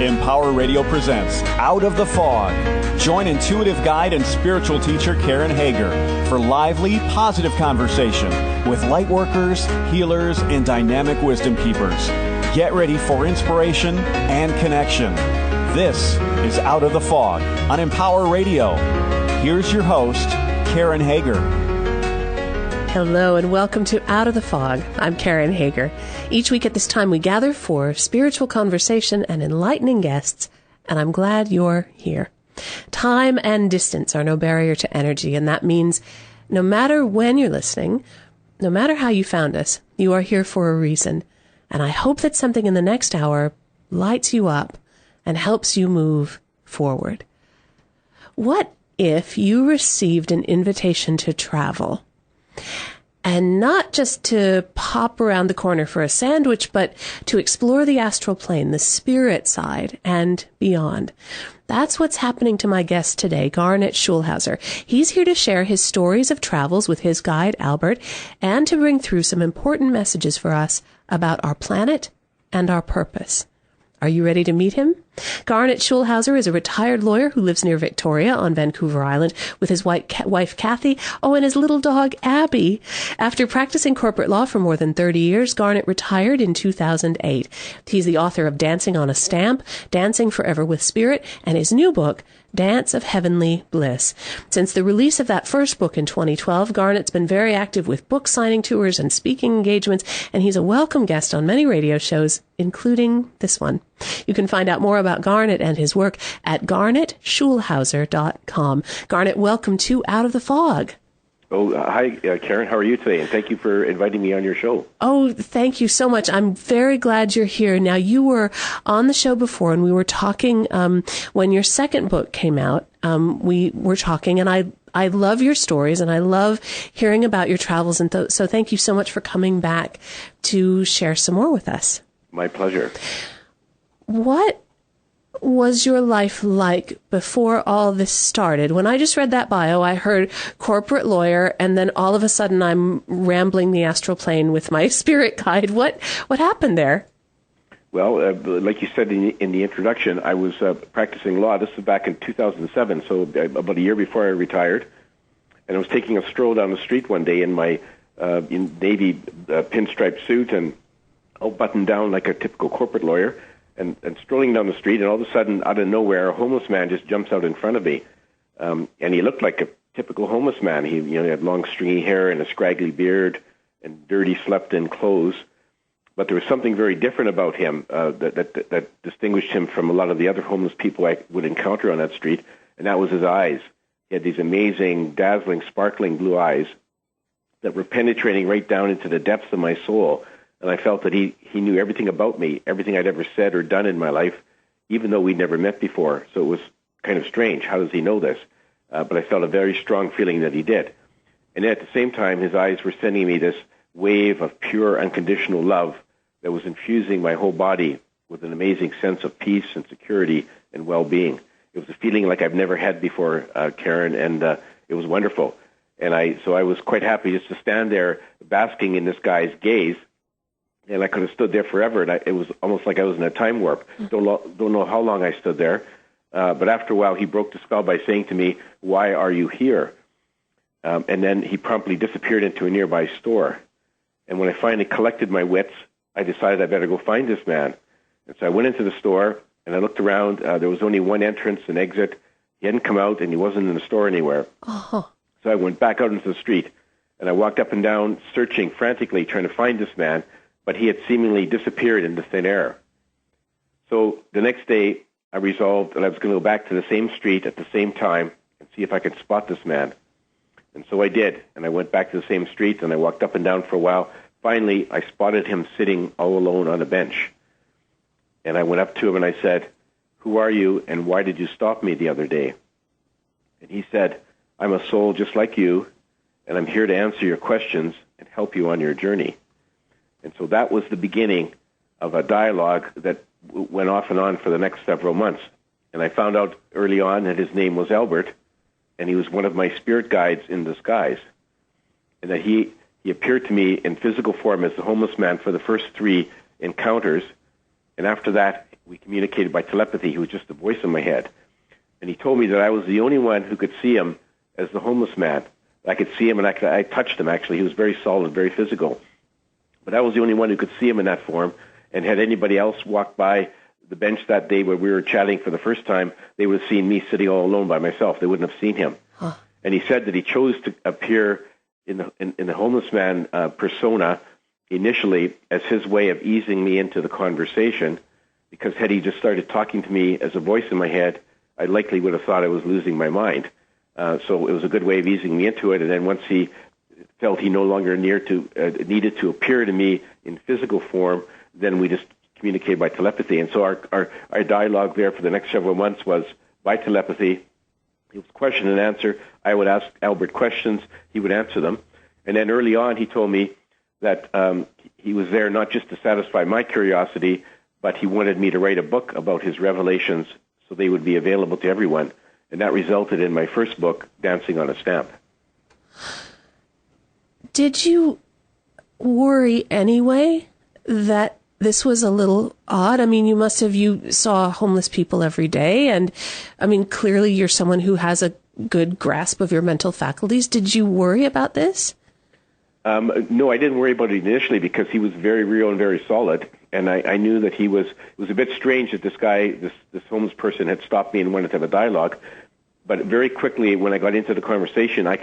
Empower Radio presents Out of the Fog. Join intuitive guide and spiritual teacher Karen Hager for lively, positive conversation with light workers, healers, and dynamic wisdom keepers. Get ready for inspiration and connection. This is Out of the Fog on Empower Radio. Here's your host, Karen Hager. Hello and welcome to Out of the Fog. I'm Karen Hager. Each week at this time we gather for spiritual conversation and enlightening guests, and I'm glad you're here. Time and distance are no barrier to energy, and that means no matter when you're listening, no matter how you found us, you are here for a reason. And I hope that something in the next hour lights you up and helps you move forward. What if you received an invitation to travel? And not just to pop around the corner for a sandwich, but to explore the astral plane, the spirit side, and beyond. That's what's happening to my guest today, Garnet Schulhauser. He's here to share his stories of travels with his guide, Albert, and to bring through some important messages for us about our planet and our purpose. Are you ready to meet him? Garnet Schulhauser is a retired lawyer who lives near Victoria on Vancouver Island with his wife Kathy, and his little dog Abby. After practicing corporate law for more than 30 years, Garnet retired in 2008. He's the author of Dancing on a Stamp, Dancing Forever with Spirit, and his new book, Dance of Heavenly Bliss. Since the release of that first book in 2012, Garnet's been very active with book signing tours and speaking engagements, and he's a welcome guest on many radio shows, including this one. You can find out more about Garnet and his work at garnetschulhauser.com. Garnet, welcome to Out of the Fog. Oh, hi, Karen. How are you today? And thank you for inviting me on your show. Oh, thank you so much. I'm very glad you're here. Now, you were on the show before, and we were talking when your second book came out. We were talking, and I love your stories, and I love hearing about your travels. And so thank you so much for coming back to share some more with us. My pleasure. What was your life like before all this started? When I just read that bio, I heard corporate lawyer, and then all of a sudden I'm rambling the astral plane with my spirit guide. What happened there? Well, like you said in the introduction, I was practicing law. This was back in 2007, so about a year before I retired. And I was taking a stroll down the street one day in my navy pinstripe suit and all buttoned down like a typical corporate lawyer. And strolling down the street, and all of a sudden, out of nowhere, a homeless man just jumps out in front of me. And he looked like a typical homeless man. He had long, stringy hair and a scraggly beard and dirty, slept-in clothes. But there was something very different about him that distinguished him from a lot of the other homeless people I would encounter on that street, and that was his eyes. He had these amazing, dazzling, sparkling blue eyes that were penetrating right down into the depths of my soul. And I felt that he knew everything about me, everything I'd ever said or done in my life, even though we'd never met before. So it was kind of strange. How does he know this? But I felt a very strong feeling that he did. And at the same time, his eyes were sending me this wave of pure, unconditional love that was infusing my whole body with an amazing sense of peace and security and well-being. It was a feeling like I've never had before, Karen, and it was wonderful. And I was quite happy just to stand there basking in this guy's gaze. And I could have stood there forever, and it was almost like I was in a time warp. Don't know how long I stood there, but after a while, he broke the spell by saying to me, "Why are you here?" And then he promptly disappeared into a nearby store. And when I finally collected my wits, I decided I better go find this man. And so I went into the store, and I looked around. There was only one entrance and exit. He hadn't come out, and he wasn't in the store anywhere. Uh-huh. So I went back out into the street, and I walked up and down, searching frantically, trying to find this man. But he had seemingly disappeared into thin air. So the next day, I resolved that I was going to go back to the same street at the same time and see if I could spot this man. And so I did, and I went back to the same street, and I walked up and down for a while. Finally, I spotted him sitting all alone on a bench. And I went up to him and I said, "Who are you, and why did you stop me the other day?" And he said, "I'm a soul just like you, and I'm here to answer your questions and help you on your journey." And so that was the beginning of a dialogue that went off and on for the next several months. And I found out early on that his name was Albert, and he was one of my spirit guides in disguise. And that he appeared to me in physical form as the homeless man for the first 3 encounters. And after that, We communicated by telepathy. He was just a voice in my head. And he told me that I was the only one who could see him as the homeless man. I could see him, and I touched him, actually. He was very solid, very physical. But I was the only one who could see him in that form. And had anybody else walked by the bench that day where we were chatting for the first time, they would have seen me sitting all alone by myself. They wouldn't have seen him. Huh. And he said that he chose to appear in the homeless man persona initially as his way of easing me into the conversation, because had he just started talking to me as a voice in my head, I likely would have thought I was losing my mind. So it was a good way of easing me into it. And then once he felt he no longer needed to appear to me in physical form, then we just communicated by telepathy. And so our dialogue there for the next several months was by telepathy. It was question and answer. I would ask Albert questions. He would answer them. And then early on, he told me that he was there not just to satisfy my curiosity, but he wanted me to write a book about his revelations so they would be available to everyone. And that resulted in my first book, Dancing on a Stamp. Did you worry anyway that this was a little odd? I mean, you saw homeless people every day, and I mean, clearly you're someone who has a good grasp of your mental faculties. Did you worry about this? No, I didn't worry about it initially because he was very real and very solid, and I knew that it was a bit strange that this homeless person had stopped me and wanted to have a dialogue. But very quickly, when I got into the conversation, I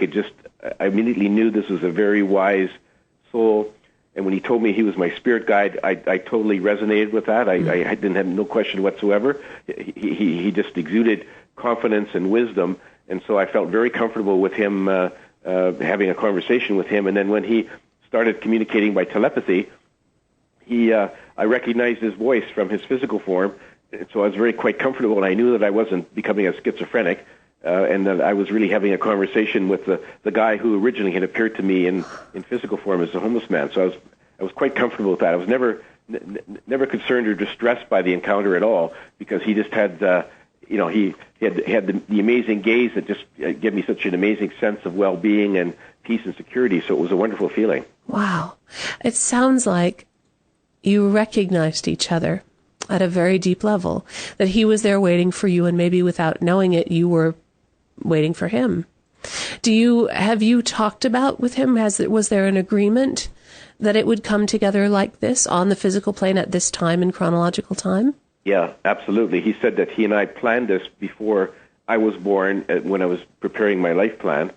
immediately knew this was a very wise soul. And when he told me he was my spirit guide, I totally resonated with that. I didn't have no question whatsoever. He just exuded confidence and wisdom, and so I felt very comfortable with him, having a conversation with him. And then when he started communicating by telepathy, I recognized his voice from his physical form, and so I was quite comfortable, and I knew that I wasn't becoming a schizophrenic. And that I was really having a conversation with the guy who originally had appeared to me in physical form as a homeless man. So I was quite comfortable with that. I was never concerned or distressed by the encounter at all, because he just had he had the amazing gaze that just gave me such an amazing sense of well-being and peace and security. So it was a wonderful feeling. Wow, it sounds like you recognized each other at a very deep level. That he was there waiting for you, and maybe without knowing it, you were waiting for him. Have you talked about with him? Was there an agreement that it would come together like this on the physical plane at this time in chronological time? Yeah, absolutely. He said that he and I planned this before I was born, when I was preparing my life plan,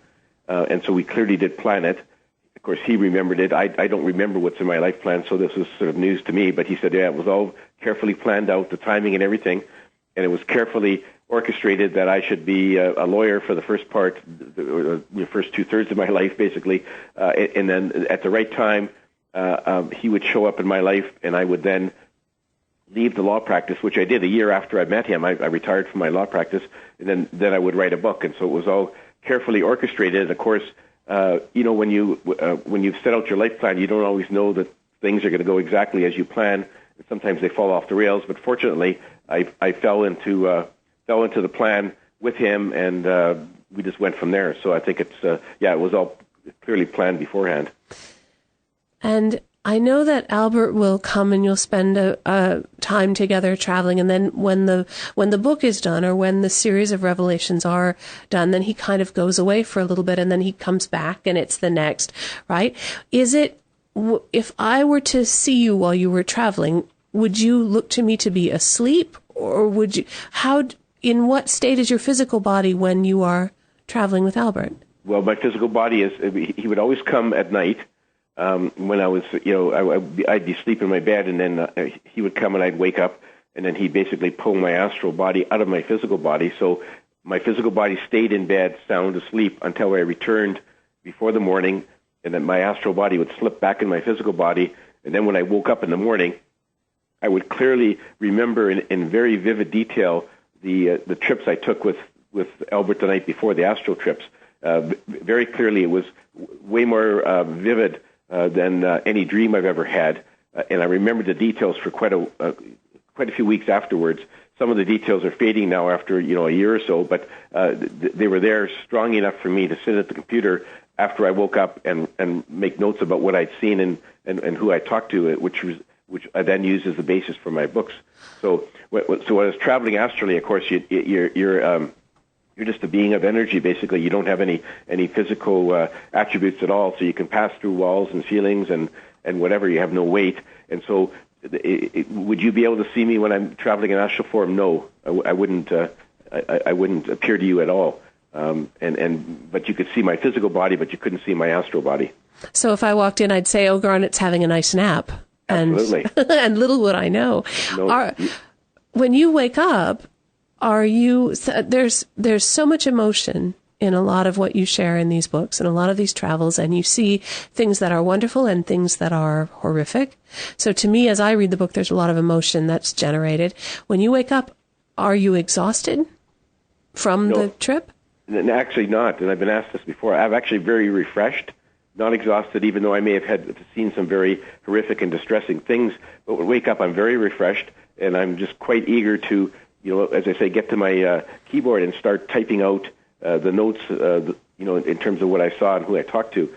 and so we clearly did plan it. Of course, he remembered it. I don't remember what's in my life plan, so this was sort of news to me. But he said, yeah, it was all carefully planned out, the timing and everything, and it was carefully orchestrated that I should be a lawyer for the first part, the first 2/3 of my life, basically, and then at the right time, he would show up in my life, and I would then leave the law practice, which I did a year after I met him. I retired from my law practice, and then I would write a book, and so it was all carefully orchestrated. And of course, when you've set out your life plan, you don't always know that things are going to go exactly as you plan. Sometimes they fall off the rails, but fortunately, I fell into the plan with him, and we just went from there. So I think it was all clearly planned beforehand. And I know that Albert will come and you'll spend a time together traveling, and then when the book is done, or when the series of revelations are done, then he kind of goes away for a little bit, and then he comes back, and it's the next, right? Is it, if I were to see you while you were traveling, would you look to me to be asleep, or would you, in what state is your physical body when you are traveling with Albert? Well, my physical body he would always come at night. When I was, I'd be sleeping in my bed, and then he would come and I'd wake up, and then he'd basically pull my astral body out of my physical body. So my physical body stayed in bed, sound asleep, until I returned before the morning, and then my astral body would slip back in my physical body. And then when I woke up in the morning, I would clearly remember in very vivid detail the trips I took with Albert the night before, the astral trips. Very clearly, it was way more vivid than any dream I've ever had, and I remember the details for quite a few weeks afterwards. Some of the details are fading now after a year or so, but they were there strong enough for me to sit at the computer after I woke up and make notes about what I'd seen and who I talked to, which which I then use as the basis for my books. So when I was traveling astrally, of course, you're just a being of energy, basically. You don't have any physical attributes at all, so you can pass through walls and ceilings and whatever. You have no weight. And so would you be able to see me when I'm traveling in astral form? No, I wouldn't. I wouldn't appear to you at all. But you could see my physical body, but you couldn't see my astral body. So if I walked in, I'd say, "Oh, Garnet's having a nice nap." Absolutely. And little would I know. No, when you wake up, are you? There's so much emotion in a lot of what you share in these books and a lot of these travels, and you see things that are wonderful and things that are horrific. So to me, as I read the book, there's a lot of emotion that's generated. When you wake up, are you exhausted from the trip? Actually not, and I've been asked this before. I'm actually very refreshed, not exhausted, even though I may have seen some very horrific and distressing things. But when I wake up, I'm very refreshed, and I'm just quite eager to, as I say, get to my keyboard and start typing out the notes, in terms of what I saw and who I talked to.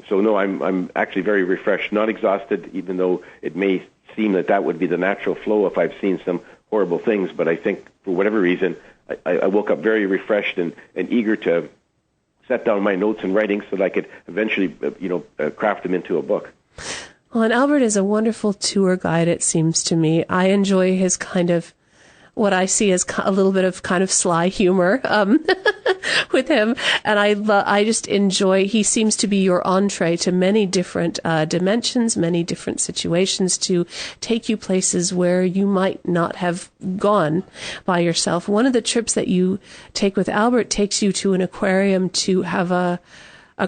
So no, I'm actually very refreshed, not exhausted, even though it may seem that would be the natural flow if I've seen some horrible things. But I think for whatever reason, I woke up very refreshed and eager to set down my notes and writings so that I could eventually, craft them into a book. Well, and Albert is a wonderful tour guide, it seems to me. I enjoy his kind of, what I see as a little bit of kind of sly humor with him. And I just enjoy, he seems to be your entree to many different dimensions, many different situations, to take you places where you might not have gone by yourself. One of the trips that you take with Albert takes you to an aquarium to have a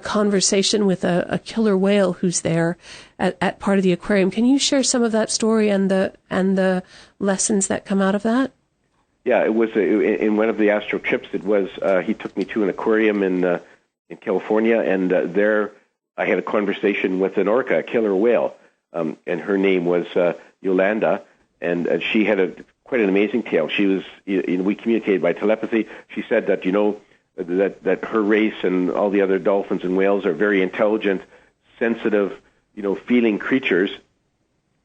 conversation with a killer whale who's there at part of the aquarium. Can you share some of that story and the lessons that come out of that? Yeah, it was in one of the astral trips. It was he took me to an aquarium in California, and there I had a conversation with an orca, a killer whale, and her name was Yolanda, and she had quite an amazing tale. She was, we communicated by telepathy. She said that that her race and all the other dolphins and whales are very intelligent, sensitive, feeling creatures,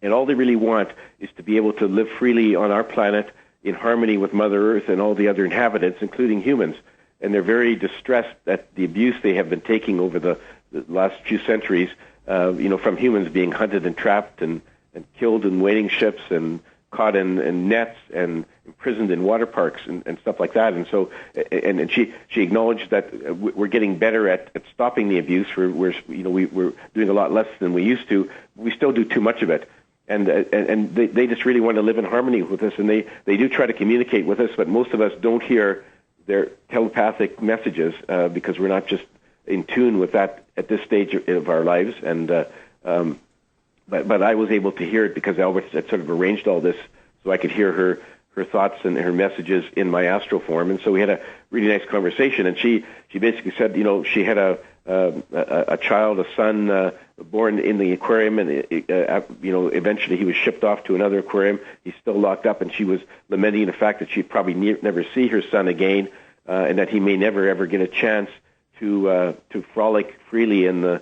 and all they really want is to be able to live freely on our planet in harmony with Mother Earth and all the other inhabitants, including humans. And they're very distressed at the abuse they have been taking over the last few centuries, from humans being hunted and trapped and killed in whaling ships and caught in nets and imprisoned in water parks and stuff like that. And so, and she acknowledged that we're getting better at stopping the abuse. We're doing a lot less than we used to. We still do too much of it. And they just really want to live in harmony with us, and they do try to communicate with us, but most of us don't hear their telepathic messages because we're not just in tune with that at this stage of our lives. And but I was able to hear it because Albert had sort of arranged all this so I could hear her thoughts and her messages in my astral form. And so we had a really nice conversation, and she basically said, she had a child, a son, born in the aquarium, and eventually he was shipped off to another aquarium. He's still locked up, and she was lamenting the fact that she'd probably never see her son again, and that he may never ever get a chance to frolic freely in the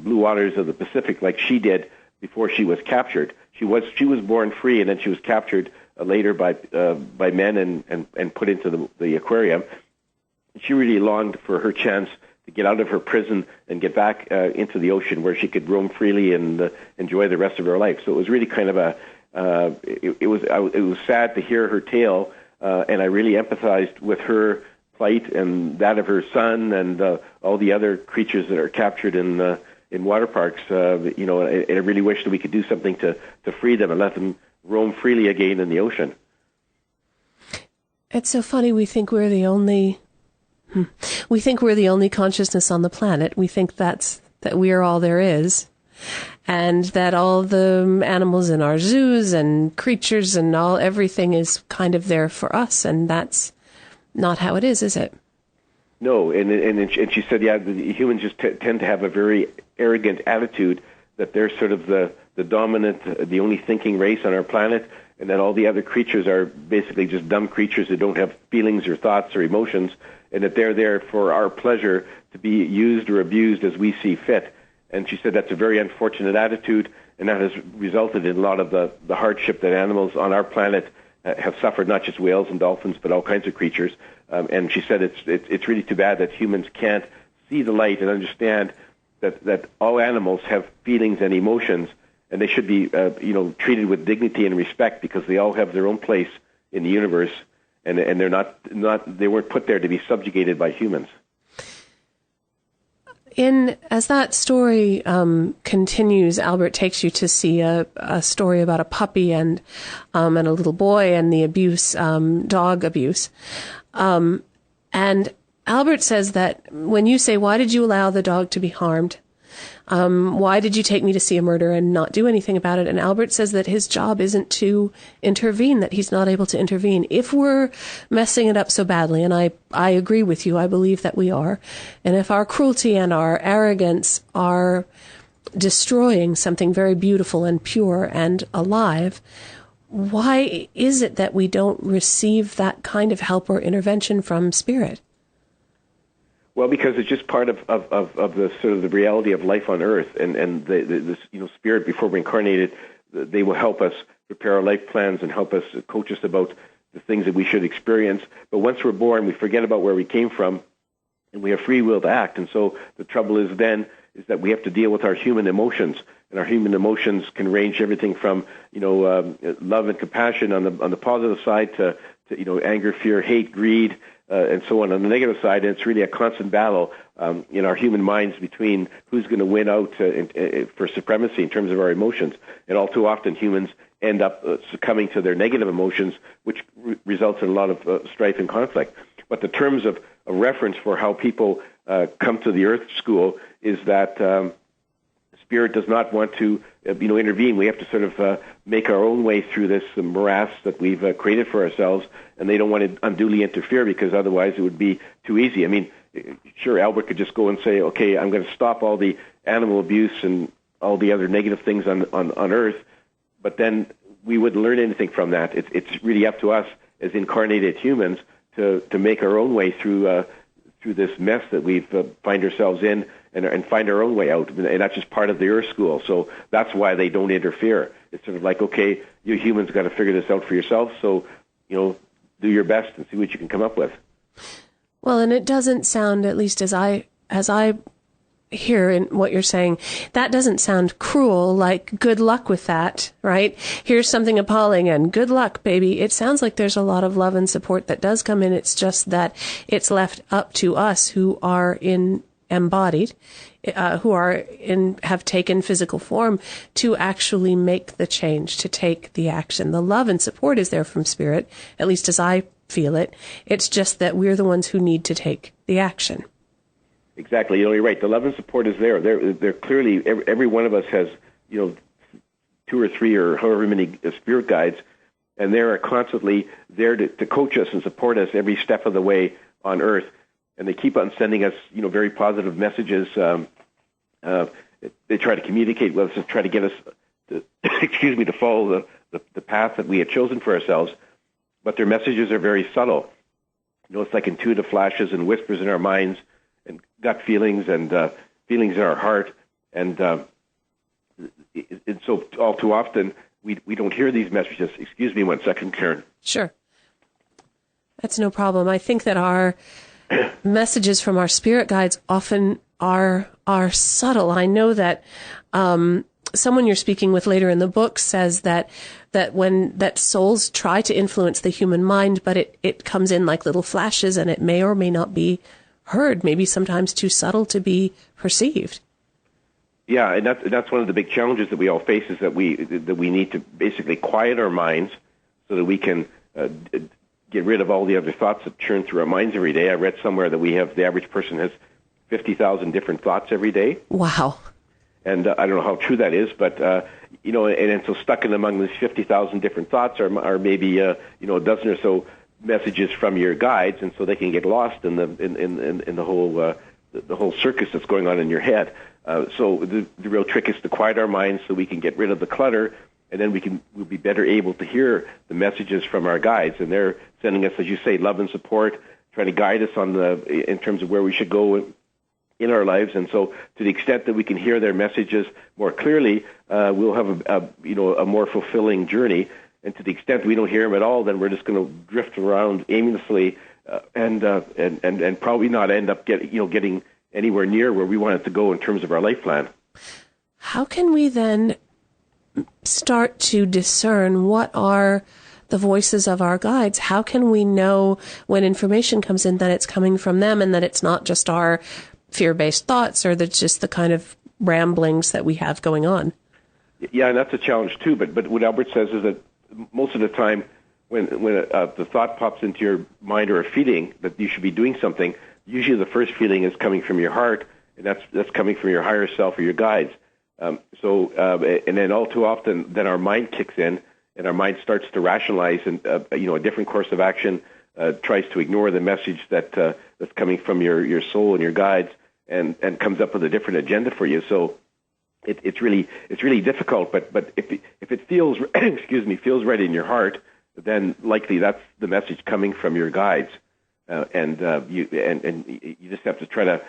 blue waters of the Pacific like she did before she was captured. She was born free, and then she was captured later by men and put into the aquarium. She really longed for her chance to get out of her prison and get back into the ocean where she could roam freely and enjoy the rest of her life. So it was really kind of it was sad to hear her tale, and I really empathized with her plight and that of her son and all the other creatures that are captured in water parks. And I really wish that we could do something to free them and let them roam freely again in the ocean. It's so funny. We think we're the only consciousness on the planet. We think that we are all there is, and that all the animals in our zoos and creatures and everything is kind of there for us, and that's not how it is it? No, and she said, the humans just tend to have a very arrogant attitude that they're sort of the dominant, the only thinking race on our planet, and that all the other creatures are basically just dumb creatures that don't have feelings or thoughts or emotions, and that they're there for our pleasure to be used or abused as we see fit. And she said that's a very unfortunate attitude, and that has resulted in a lot of the hardship that animals on our planet have suffered, not just whales and dolphins, but all kinds of creatures. And she said it's really too bad that humans can't see the light and understand that all animals have feelings and emotions, and they should be treated with dignity and respect because they all have their own place in the universe, and they're they weren't put there to be subjugated by humans. As that story continues, Albert takes you to see a story about a puppy and a little boy and the abuse, dog abuse. And Albert says that when you say, "Why did you allow the dog to be harmed? Why did you take me to see a murder and not do anything about it?" And Albert says that his job isn't to intervene, that he's not able to intervene. If we're messing it up so badly, and I agree with you, I believe that we are, and if our cruelty and our arrogance are destroying something very beautiful and pure and alive, why is it that we don't receive that kind of help or intervention from Spirit? Well, because it's just part of the sort of the reality of life on Earth, and the Spirit, before we're incarnated, they will help us prepare our life plans and help us coach us about the things that we should experience. But once we're born, we forget about where we came from, and we have free will to act. And so the trouble is that we have to deal with our human emotions, and our human emotions can range everything from love and compassion on the positive side to anger, fear, hate, greed. And so on the negative side, and it's really a constant battle in our human minds between who's going to win out for supremacy in terms of our emotions. And all too often, humans end up succumbing to their negative emotions, which results in a lot of strife and conflict. But the terms of reference for how people come to the Earth School is that Spirit does not want to intervene. We have to sort of make our own way through this morass that we've created for ourselves, and they don't want to unduly interfere because otherwise it would be too easy. I mean, sure, Albert could just go and say, okay, I'm going to stop all the animal abuse and all the other negative things on Earth, but then we wouldn't learn anything from that. It's really up to us as incarnated humans to make our own way through this mess that we find ourselves in and find our own way out. And that's just part of the Earth School. So that's why they don't interfere. It's sort of like, okay, you humans got to figure this out for yourself. So, do your best and see what you can come up with. Well, and it doesn't sound, at least as I hear in what you're saying, that doesn't sound cruel, like good luck with that, right? Here's something appalling and good luck, baby. It sounds like there's a lot of love and support that does come in. It's just that it's left up to us who are embodied, have taken physical form to actually make the change, to take the action. The love and support is there from Spirit, at least as I feel it. It's just that we're the ones who need to take the action. Exactly. You're right. The love and support is there. They're clearly, every one of us has, 2 or 3 or however many spirit guides, and they are constantly there to coach us and support us every step of the way on Earth. And they keep on sending us, very positive messages. They try to communicate with us and try to get us to, to follow the path that we had chosen for ourselves. But their messages are very subtle. It's like intuitive flashes and whispers in our minds, and gut feelings and feelings in our heart. And so all too often, we don't hear these messages. Excuse me 1 second, Karen. Sure. That's no problem. I think that our messages from our spirit guides often are subtle. I know that someone you're speaking with later in the book says that souls try to influence the human mind, but it comes in like little flashes, and it may or may not be heard, maybe sometimes too subtle to be perceived. Yeah, and that's one of the big challenges that we all face, is that we need to basically quiet our minds so that we can get rid of all the other thoughts that churn through our minds every day. I read somewhere that the average person has 50,000 different thoughts every day. Wow. And I don't know how true that is, but and so stuck in among these 50,000 different thoughts are maybe a dozen or so messages from your guides, and so they can get lost in the whole circus that's going on in your head. So the real trick is to quiet our minds so we can get rid of the clutter, and then we'll be better able to hear the messages from our guides, and they're sending us, as you say, love and support, trying to guide us in terms of where we should go in our lives, and so to the extent that we can hear their messages more clearly, we'll have a more fulfilling journey. And to the extent we don't hear them at all, then we're just going to drift around aimlessly and probably not end up getting anywhere near where we want it to go in terms of our life plan. How can we then start to discern what are the voices of our guides? How can we know when information comes in that it's coming from them and that it's not just our fear-based thoughts or that's just the kind of ramblings that we have going on? Yeah, and that's a challenge too. But what Albert says is that most of the time when the thought pops into your mind or a feeling that you should be doing something, usually the first feeling is coming from your heart, and that's coming from your higher self or your guides. And then all too often, then our mind kicks in, and our mind starts to rationalize and a different course of action, tries to ignore the message that's coming from your soul and your guides, and comes up with a different agenda for you. So it's really difficult. But if it feels feels right in your heart, then likely that's the message coming from your guides, and you just have to try to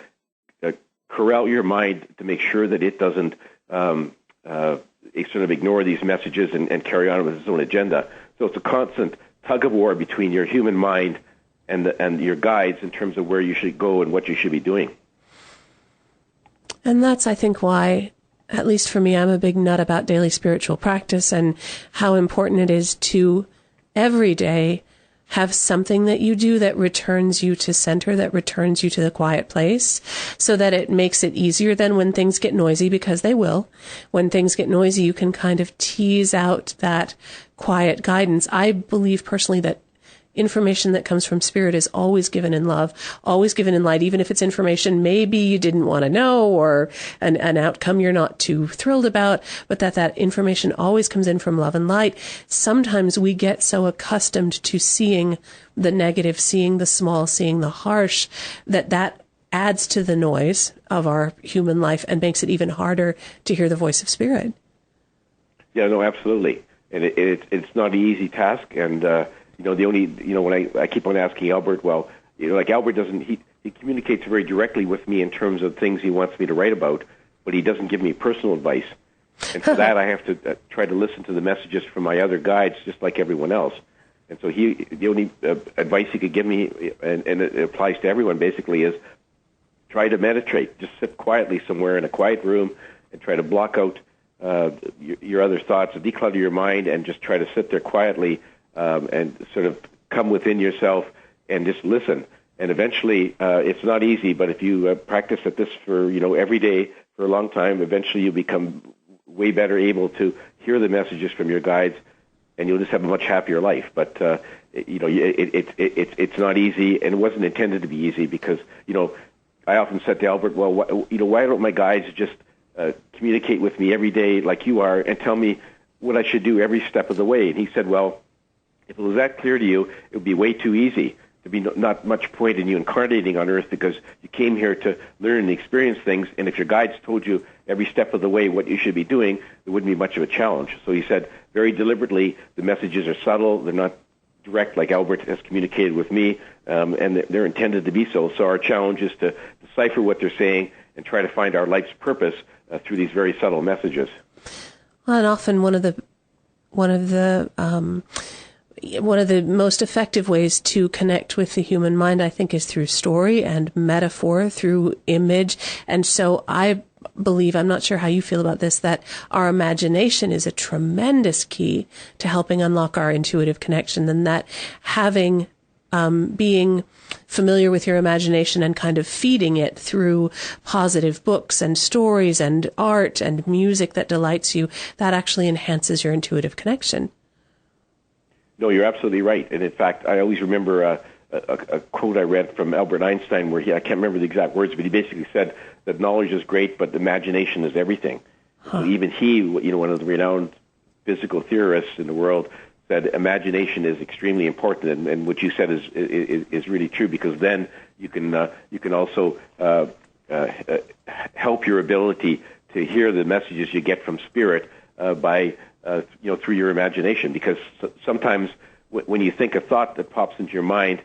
corral your mind to make sure that it doesn't sort of ignore these messages and carry on with its own agenda. So it's a constant tug of war between your human mind and your guides in terms of where you should go and what you should be doing. And that's, I think, why, at least for me, I'm a big nut about daily spiritual practice and how important it is to every day have something that you do that returns you to center, that returns you to the quiet place, so that it makes it easier then when things get noisy, because they will. When things get noisy, you can kind of tease out that quiet guidance. I believe personally that information that comes from Spirit is always given in love, always given in light, even if it's information maybe you didn't want to know or an outcome you're not too thrilled about, but that information always comes in from love and light. Sometimes we get so accustomed to seeing the negative, seeing the small, seeing the harsh, that adds to the noise of our human life and makes it even harder to hear the voice of Spirit. Yeah, no, absolutely. And it's not an easy task, and the only, when I keep on asking Albert, well, like Albert he communicates very directly with me in terms of things he wants me to write about, but he doesn't give me personal advice. And for that, I have to try to listen to the messages from my other guides, just like everyone else. And so the only advice he could give me, and it applies to everyone basically, is try to meditate. Just sit quietly somewhere in a quiet room and try to block out your other thoughts, declutter your mind, and just try to sit there quietly and sort of come within yourself and just listen. And eventually, it's not easy, but if you practice at this for every day for a long time, eventually you become way better able to hear the messages from your guides, and you'll just have a much happier life. But it's not easy, and it wasn't intended to be easy because I often said to Albert, well, why don't my guides just communicate with me every day like you are and tell me what I should do every step of the way? And he said, well, if it was that clear to you, it would be way too easy. There'd be not much point in you incarnating on Earth because you came here to learn and experience things, and if your guides told you every step of the way what you should be doing, it wouldn't be much of a challenge. So he said, very deliberately, the messages are subtle, they're not direct like Albert has communicated with me, and they're intended to be so. So our challenge is to decipher what they're saying and try to find our life's purpose through these very subtle messages. Well, and often one of the most effective ways to connect with the human mind, I think, is through story and metaphor, through image. And so I believe, I'm not sure how you feel about this, that our imagination is a tremendous key to helping unlock our intuitive connection, and that being familiar with your imagination and kind of feeding it through positive books and stories and art and music that delights you, that actually enhances your intuitive connection. No, you're absolutely right. And in fact, I always remember a quote I read from Albert Einstein where I can't remember the exact words, but he basically said that knowledge is great, but imagination is everything. So even he, one of the renowned physical theorists in the world, said imagination is extremely important. And what you said is really true, because then you can also help your ability to hear the messages you get from Spirit by through your imagination, because sometimes when you think a thought that pops into your mind,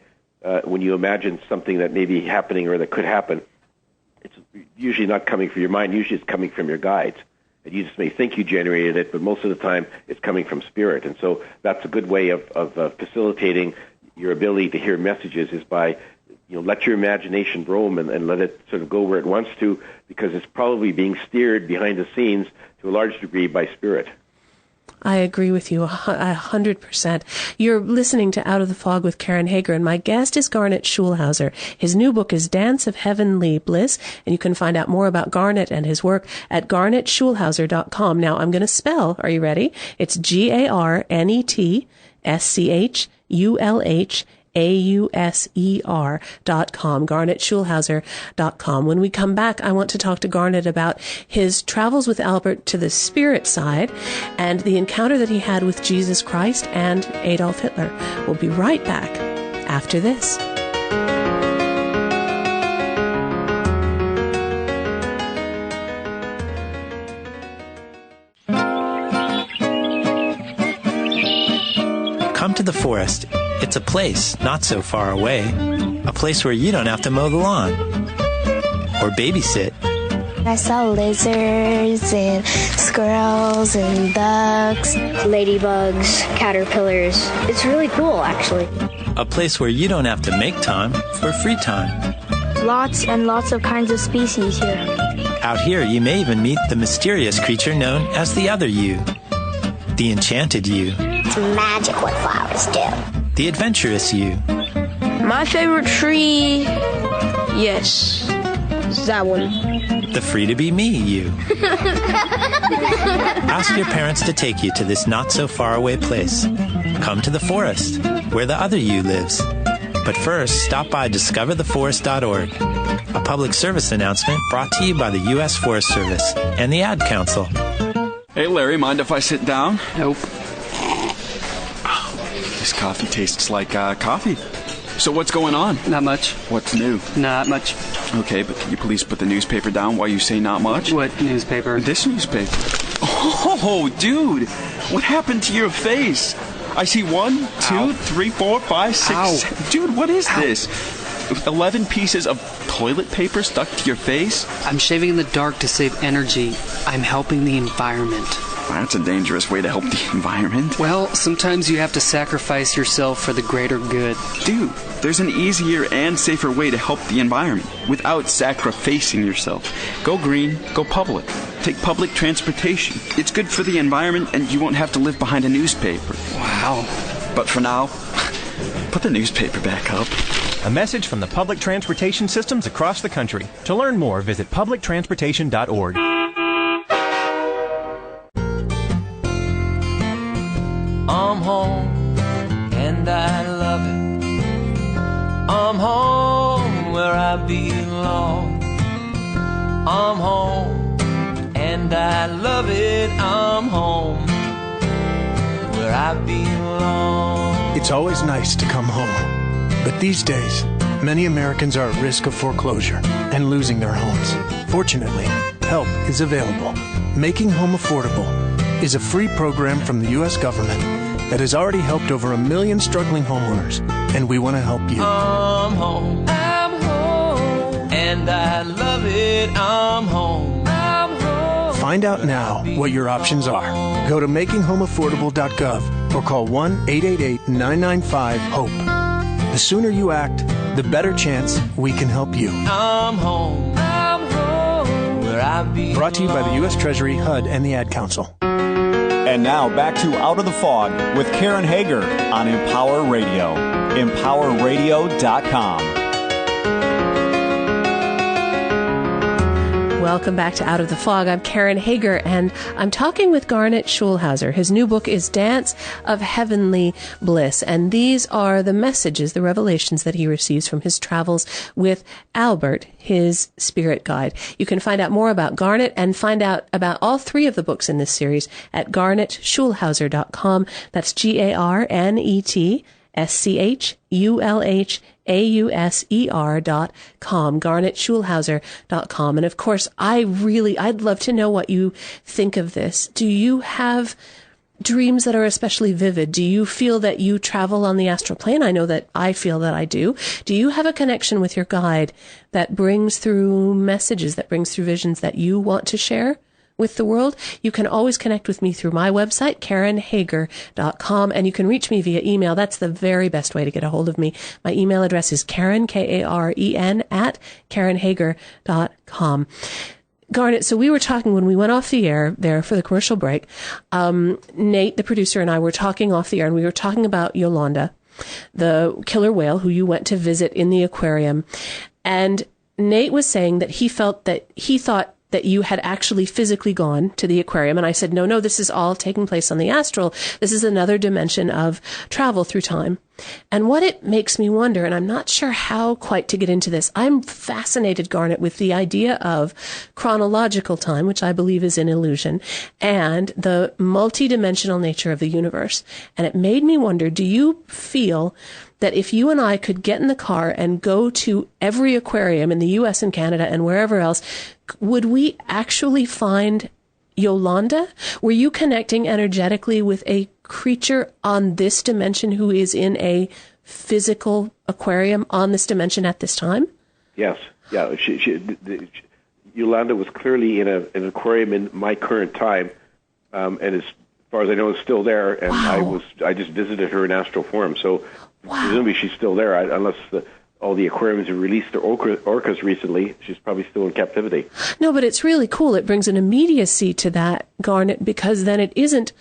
when you imagine something that may be happening or that could happen, usually not coming from your mind. Usually it's coming from your guides. And you just may think you generated it, but most of the time it's coming from spirit. And so that's a good way of facilitating your ability to hear messages is by, let your imagination roam and let it sort of go where it wants to, because it's probably being steered behind the scenes to a large degree by spirit. I agree with you 100%. You're listening to Out of the Fog with Karen Hager, and my guest is Garnet Schulhauser. His new book is Dance of Heavenly Bliss, and you can find out more about Garnet and his work at garnetschulhauser.com. Now, I'm going to spell, are you ready? It's GarnetSchulhauser.com, GarnetSchulhauser.com. When we come back, I want to talk to Garnet about his travels with Albert to the spirit side and the encounter that he had with Jesus Christ and Adolf Hitler. We'll be right back after this. Come to the forest. It's a place not so far away. A place where you don't have to mow the lawn or babysit. I saw lizards and squirrels and bugs, ladybugs, caterpillars. It's really cool, actually. A place where you don't have to make time for free time. Lots and lots of kinds of species here. Out here, you may even meet the mysterious creature known as the other you, the enchanted you. It's magic what flowers do. The adventurous you. My favorite tree, yes, is that one. The free-to-be-me you. Ask your parents to take you to this not-so-far-away place. Come to the forest, where the other you lives. But first, stop by discovertheforest.org, a public service announcement brought to you by the U.S. Forest Service and the Ad Council. Hey, Larry, mind if I sit down? Nope. This coffee tastes like coffee. So what's going on? Not much. What's new? Not much. Okay, but can you please put the newspaper down while you say not much? What newspaper? This newspaper. Oh, dude. What happened to your face? I see 1, 2, 3, 4, 5, 6. Ow. 7. Dude, what is this? 11 pieces of toilet paper stuck to your face? I'm shaving in the dark to save energy. I'm helping the environment. That's a dangerous way to help the environment. Well, sometimes you have to sacrifice yourself for the greater good. Dude, there's an easier and safer way to help the environment without sacrificing yourself. Go green, go public. Take public transportation. It's good for the environment and you won't have to live behind a newspaper. Wow. But for now, put the newspaper back up. A message from the public transportation systems across the country. To learn more, visit publictransportation.org. I'm home, and I love it. I'm home where I belong. I'm home, and I love it. I'm home where I belong. It's always nice to come home. But these days, many Americans are at risk of foreclosure and losing their homes. Fortunately, help is available. Making Home Affordable is a free program from the U.S. government that has already helped over 1 million struggling homeowners, and we want to help you. I'm home, and I love it. I'm home. Find out now what your options are. Go to makinghomeaffordable.gov or call 1-888-995-HOPE. The sooner you act, the better chance we can help you. I'm home, where I belong. Brought to you by the U.S. Treasury, HUD, and the Ad Council. And now back to Out of the Fog with Karen Hager on Empower Radio. EmpowerRadio.com. Welcome back to Out of the Fog. I'm Karen Hager, and I'm talking with Garnet Schulhauser. His new book is Dance of Heavenly Bliss, and these are the messages, the revelations that he receives from his travels with Albert, his spirit guide. You can find out more about Garnet and find out about all 3 of the books in this series at garnetschulhauser.com. That's GarnetSchulhauser.com, GarnetSchulhauser.com. And of course, I'd love to know what you think of this. Do you have dreams that are especially vivid? Do you feel that you travel on the astral plane? I know that I feel that I do. Do you have a connection with your guide that brings through messages, that brings through visions that you want to share with the world? You can always connect with me through my website, KarenHager.com, and you can reach me via email. That's the very best way to get a hold of me. My email address is Karen, Karen, at KarenHager.com. Garnet, so we were talking when we went off the air there for the commercial break. Nate, the producer, and I were talking off the air, and we were talking about Yolanda, the killer whale who you went to visit in the aquarium. And Nate was saying that he thought that you had actually physically gone to the aquarium. And I said, no, this is all taking place on the astral. This is another dimension of travel through time. And what it makes me wonder, and I'm not sure how quite to get into this, I'm fascinated, Garnet, with the idea of chronological time, which I believe is an illusion, and the multidimensional nature of the universe. And it made me wonder, do you feel that if you and I could get in the car and go to every aquarium in the U.S. and Canada and wherever else, would we actually find Yolanda? Were you connecting energetically with a creature on this dimension who is in a physical aquarium on this dimension at this time? Yes. Yeah. Yolanda was clearly in an aquarium in my current time, and as far as I know, is still there. And wow. I just visited her in astral form, so wow. Presumably she's still there, unless all the aquariums have released their orcas recently. She's probably still in captivity. No, but it's really cool. It brings an immediacy to that, Garnet, because then it isn't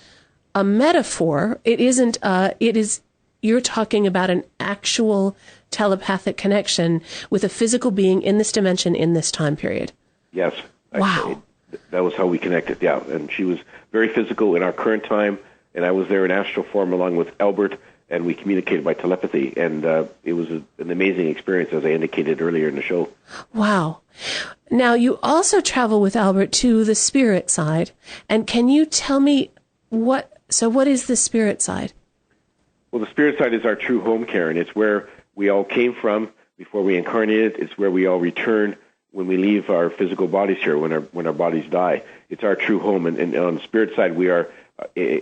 a metaphor. It isn't. It is. You're talking about an actual telepathic connection with a physical being in this dimension in this time period. Yes. Wow. That was how we connected. Yeah, and she was very physical in our current time, and I was there in astral form along with Albert. And we communicated by telepathy, and it was an amazing experience, as I indicated earlier in the show. Wow. Now, you also travel with Albert to the spirit side, and can you tell me what is the spirit side? Well, the spirit side is our true home, Karen. It's where we all came from before we incarnated. It's where we all return when we leave our physical bodies here, when our bodies die. It's our true home, and on the spirit side, we are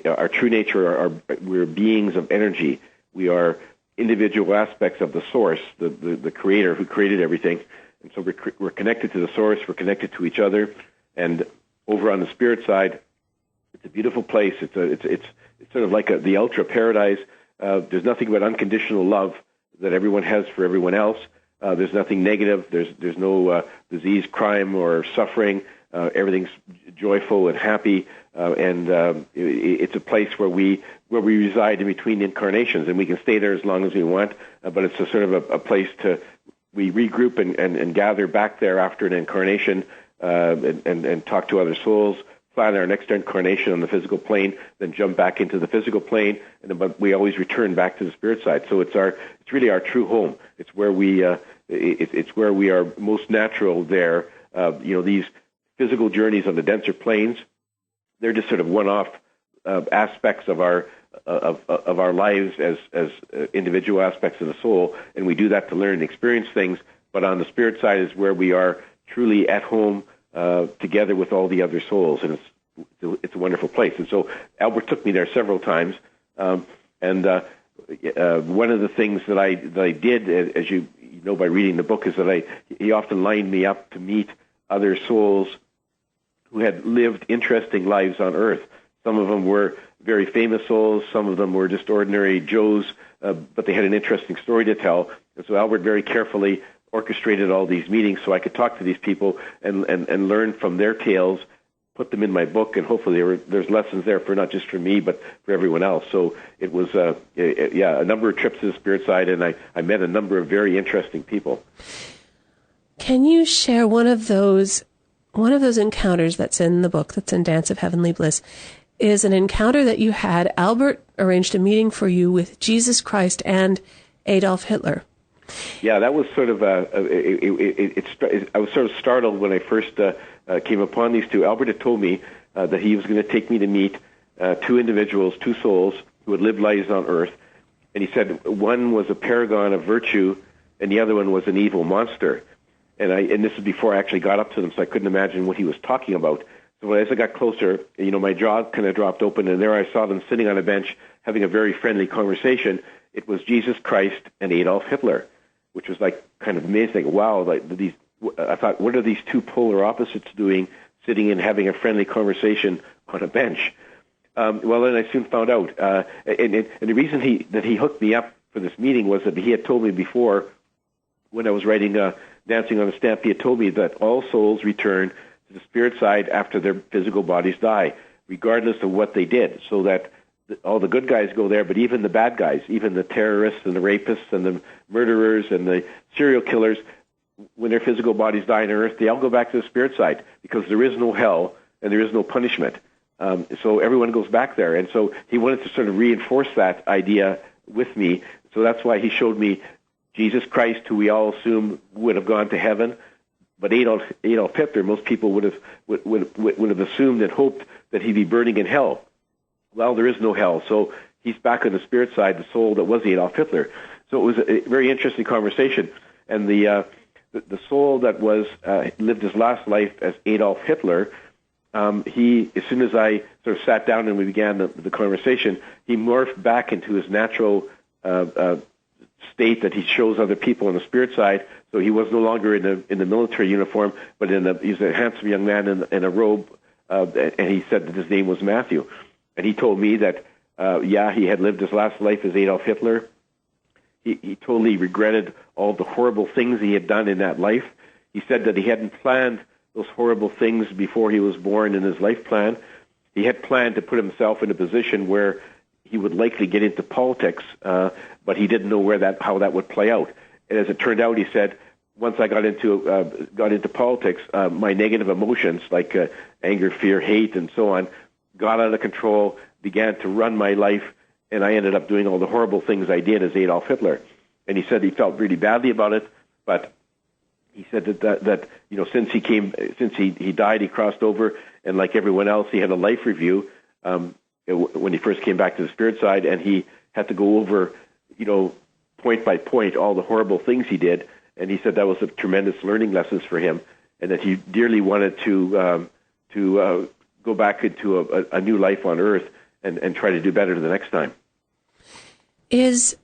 our true nature. We're beings of energy. We are individual aspects of the source, the creator who created everything. And so we're connected to the source. We're connected to each other. And over on the spirit side, it's a beautiful place. It's sort of like the ultra paradise. There's nothing but unconditional love that everyone has for everyone else. There's nothing negative. There's no disease, crime, or suffering. Everything's joyful and happy, and it's a place where we reside in between incarnations, and we can stay there as long as we want. But it's a sort of a place we regroup and gather back there after an incarnation, and talk to other souls, plan our next incarnation on the physical plane, then jump back into the physical plane, but we always return back to the spirit side. So it's really our true home. It's where we it's where we are most natural there. These physical journeys on the denser planes, they're just sort of one-off aspects of our lives as individual aspects of the soul, and we do that to learn and experience things. But on the spirit side is where we are truly at home together with all the other souls, and it's a wonderful place. And so Albert took me there several times, and one of the things that I did, as you know by reading the book, is that he often lined me up to meet other souls who had lived interesting lives on Earth. Some of them were very famous souls, some of them were just ordinary Joes, but they had an interesting story to tell. And so Albert very carefully orchestrated all these meetings so I could talk to these people and learn from their tales, put them in my book, and hopefully there's lessons there for not just for me, but for everyone else. So it was a number of trips to the spirit side, and I met a number of very interesting people. Can you share one of those encounters that's in the book, that's in Dance of Heavenly Bliss, is an encounter that you had. Albert arranged a meeting for you with Jesus Christ and Adolf Hitler. Yeah, that was sort of I was sort of startled when I first came upon these two. Albert had told me that he was going to take me to meet two individuals, two souls who had lived lives on Earth, and he said one was a paragon of virtue and the other one was an evil monster. And this is before I actually got up to them, so I couldn't imagine what he was talking about. So as I got closer, my jaw kind of dropped open, and there I saw them sitting on a bench having a very friendly conversation. It was Jesus Christ and Adolf Hitler, which was like kind of amazing. Wow, like these. I thought, what are these two polar opposites doing, sitting and having a friendly conversation on a bench? Well, then I soon found out, and the reason he hooked me up for this meeting was that he had told me before, when I was writing Dancing on a Stamp, he had told me that all souls return to the spirit side after their physical bodies die, regardless of what they did, so that all the good guys go there, but even the bad guys, even the terrorists and the rapists and the murderers and the serial killers, when their physical bodies die on earth, they all go back to the spirit side, because there is no hell and there is no punishment. So everyone goes back there. And so he wanted to sort of reinforce that idea with me. So that's why he showed me Jesus Christ, who we all assume would have gone to heaven, but Adolf Hitler, most people would have assumed and hoped that he'd be burning in hell. Well, there is no hell, so he's back on the spirit side, the soul that was Adolf Hitler. So it was a very interesting conversation, and the soul that was lived his last life as Adolf Hitler, he, as soon as I sort of sat down and we began the conversation, he morphed back into his natural state that he shows other people on the spirit side. So he was no longer in the military uniform, but he's a handsome young man in a robe, and he said that his name was Matthew. And he told me that, he had lived his last life as Adolf Hitler. He totally regretted all the horrible things he had done in that life. He said that he hadn't planned those horrible things before he was born in his life plan. He had planned to put himself in a position where he would likely get into politics, but he didn't know how that would play out. And as it turned out, he said, once I got into politics, my negative emotions like anger, fear, hate, and so on got out of control, began to run my life, and I ended up doing all the horrible things I did as Adolf Hitler. And he said he felt really badly about it, but he said that since he died, he crossed over, and like everyone else, he had a life review when he first came back to the spirit side, and he had to go over, point by point, all the horrible things he did. And he said that was a tremendous learning lessons for him, and that he dearly wanted to go back into a new life on earth and try to do better the next time. Is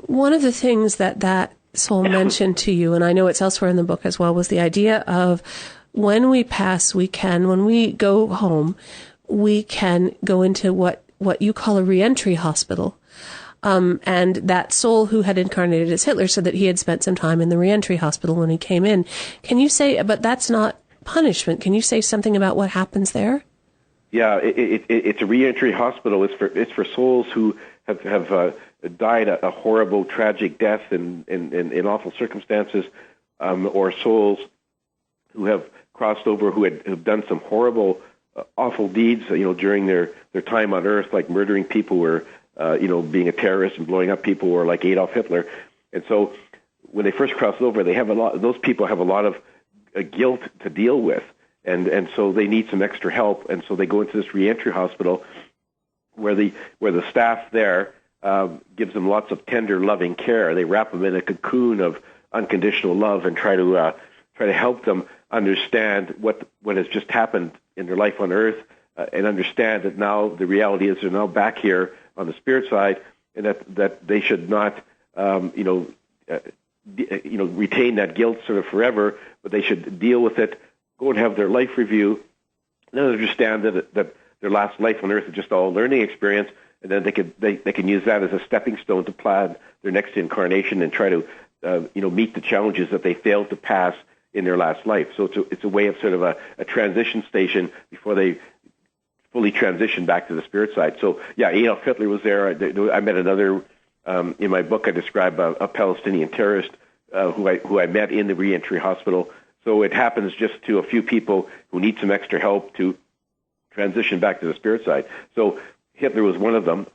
one of the things that soul mentioned to you, and I know it's elsewhere in the book as well, was the idea of when we pass, when we go home, we can go into what you call a reentry hospital. And that soul who had incarnated as Hitler said that he had spent some time in the reentry hospital when he came in. Can you say, but that's not punishment. Can you say something about what happens there? Yeah, it's a reentry hospital. It's for souls who have died a horrible, tragic death in awful circumstances, or souls who have crossed over, who have done some horrible, awful deeds, during their time on Earth, like murdering people, or being a terrorist and blowing up people, or like Adolf Hitler. And so, when they first cross over, those people have a lot of guilt to deal with. And so they need some extra help, and so they go into this reentry hospital where the staff there gives them lots of tender, loving care. They wrap them in a cocoon of unconditional love and try to help them understand what has just happened in their life on Earth, and understand that now the reality is they're now back here on the spirit side, and that they should not retain that guilt sort of forever, but they should deal with it. Go and have their life review, and then understand that their last life on Earth is just all a learning experience, and then they can use that as a stepping stone to plan their next incarnation and try to meet the challenges that they failed to pass in their last life. So it's a way of sort of a transition station before they fully transition back to the spirit side. So yeah, Adolf Hitler was there. I met another in my book. I describe a Palestinian terrorist who I met in the reentry hospital. So it happens just to a few people who need some extra help to transition back to the spirit side. So Hitler was one of them,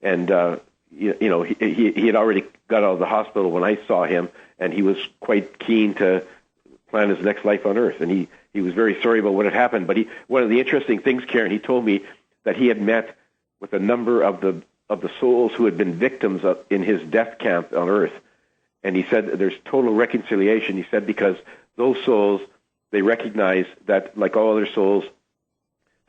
and he had already got out of the hospital when I saw him, and he was quite keen to plan his next life on Earth. And he was very sorry about what had happened. But one of the interesting things, Karen, he told me that he had met with a number of the souls who had been victims in his death camp on Earth, and he said there's total reconciliation. He said because those souls, they recognize that, like all other souls,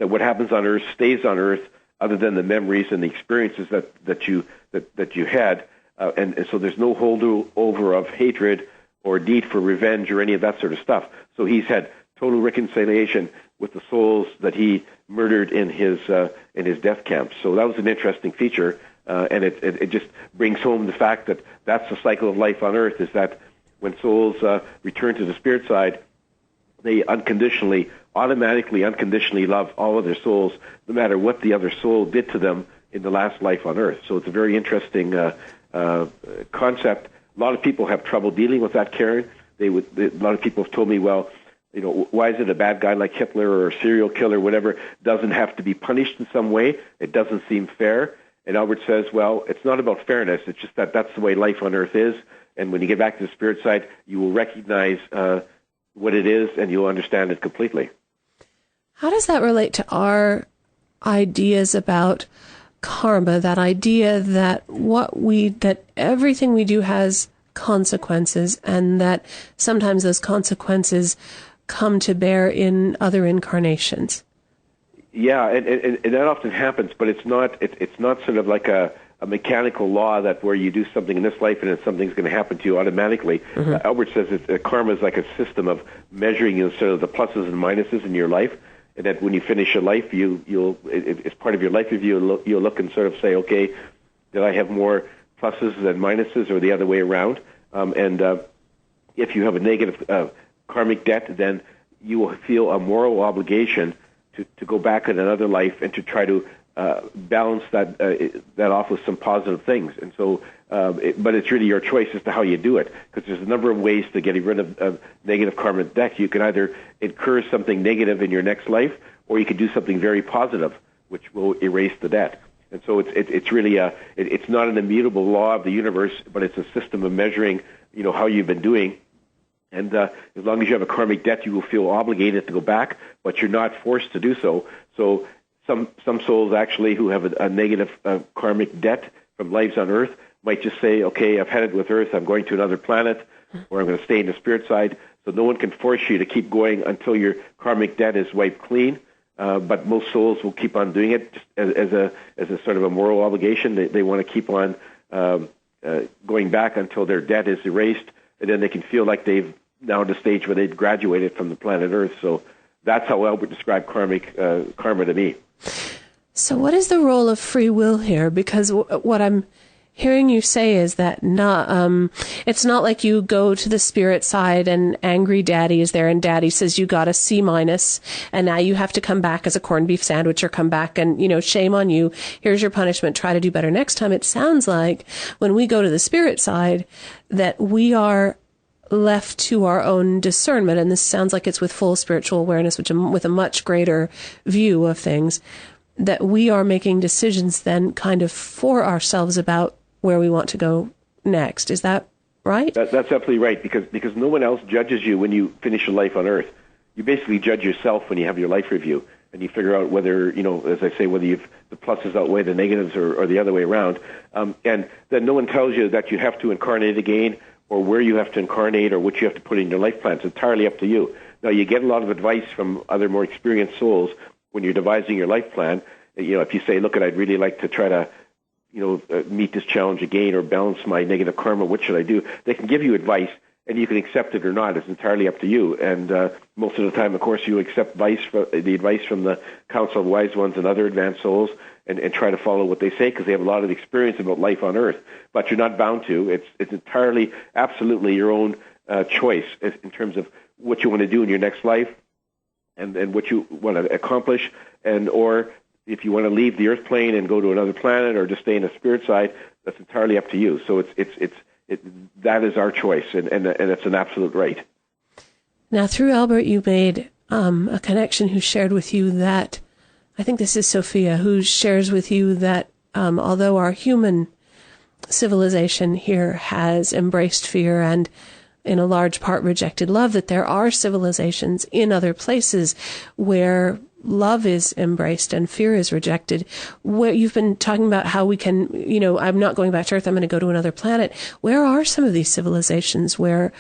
that what happens on Earth stays on Earth, other than the memories and the experiences that you had, and so there's no holdover of hatred or need for revenge or any of that sort of stuff. So he's had total reconciliation with the souls that he murdered in his death camps. So that was an interesting feature, and it just brings home the fact that that's the cycle of life on Earth, is that when souls return to the spirit side, they automatically, unconditionally love all of their souls, no matter what the other soul did to them in the last life on Earth. So it's a very interesting concept. A lot of people have trouble dealing with that, Karen. A lot of people have told me, well, why is it a bad guy like Hitler or a serial killer, whatever, doesn't have to be punished in some way? It doesn't seem fair. And Albert says, well, it's not about fairness. It's just that that's the way life on Earth is. And when you get back to the spirit side, you will recognize what it is, and you'll understand it completely. How does that relate to our ideas about karma, that idea that that everything we do has consequences, and that sometimes those consequences come to bear in other incarnations? Yeah, and that often happens, but it's not sort of like a mechanical law that where you do something in this life and then something's going to happen to you automatically. Mm-hmm. Albert says karma is like a system of measuring sort of the pluses and minuses in your life, and that when you finish your life, it's part of your life review. You'll look and sort of say, okay, did I have more pluses than minuses, or the other way around? And if you have a negative karmic debt, then you will feel a moral obligation to go back in another life and to try to balance that off with some positive things. And so, but it's really your choice as to how you do it, because there's a number of ways to get rid of negative karmic debt. You can either incur something negative in your next life, or you can do something very positive, which will erase the debt. And so it's really it's not an immutable law of the universe, but it's a system of measuring, how you've been doing. And as long as you have a karmic debt, you will feel obligated to go back, but you're not forced to do so. So some souls actually who have a negative karmic debt from lives on Earth might just say, okay, I've had it with Earth, I'm going to another planet, or I'm going to stay in the spirit side. So no one can force you to keep going until your karmic debt is wiped clean. But most souls will keep on doing it just as a sort of a moral obligation. They want to keep on going back until their debt is erased, and then they can feel like they've now at a stage where they've graduated from the planet Earth. So that's how Albert described karma to me. So what is the role of free will here? Because what I'm hearing you say is that it's not like you go to the spirit side and angry daddy is there and daddy says you got a C- and now you have to come back as a corned beef sandwich, or come back and, shame on you. Here's your punishment. Try to do better next time. It sounds like when we go to the spirit side that we are left to our own discernment, and this sounds like it's with full spiritual awareness, with a much greater view of things, that we are making decisions then kind of for ourselves about where we want to go next. Is that right? That's absolutely right, because no one else judges you when you finish your life on Earth. You basically judge yourself when you have your life review, and you figure out whether, as I say, whether the pluses outweigh the negatives or the other way around. And then no one tells you that you have to incarnate again, or where you have to incarnate, or what you have to put in your life plan. It's entirely up to you. Now, you get a lot of advice from other more experienced souls when you're devising your life plan. If you say, look, I'd really like to try to meet this challenge again, or balance my negative karma, what should I do? They can give you advice, and you can accept it or not. It's entirely up to you. And most of the time, of course, you accept the advice from the Council of Wise Ones and other advanced souls, and try to follow what they say, because they have a lot of experience about life on Earth. But you're not bound to. It's entirely, absolutely your own choice in terms of what you want to do in your next life, and what you want to accomplish, or if you want to leave the Earth plane and go to another planet, or just stay in the spirit side. That's entirely up to you. So that is our choice, and it's an absolute right. Now, through Albert, you made a connection who shared with you that, I think this is Sophia, who shares with you that although our human civilization here has embraced fear and in a large part rejected love, that there are civilizations in other places where love is embraced and fear is rejected. Where you've been talking about how we can, I'm not going back to Earth, I'm going to go to another planet. Where are some of these civilizations where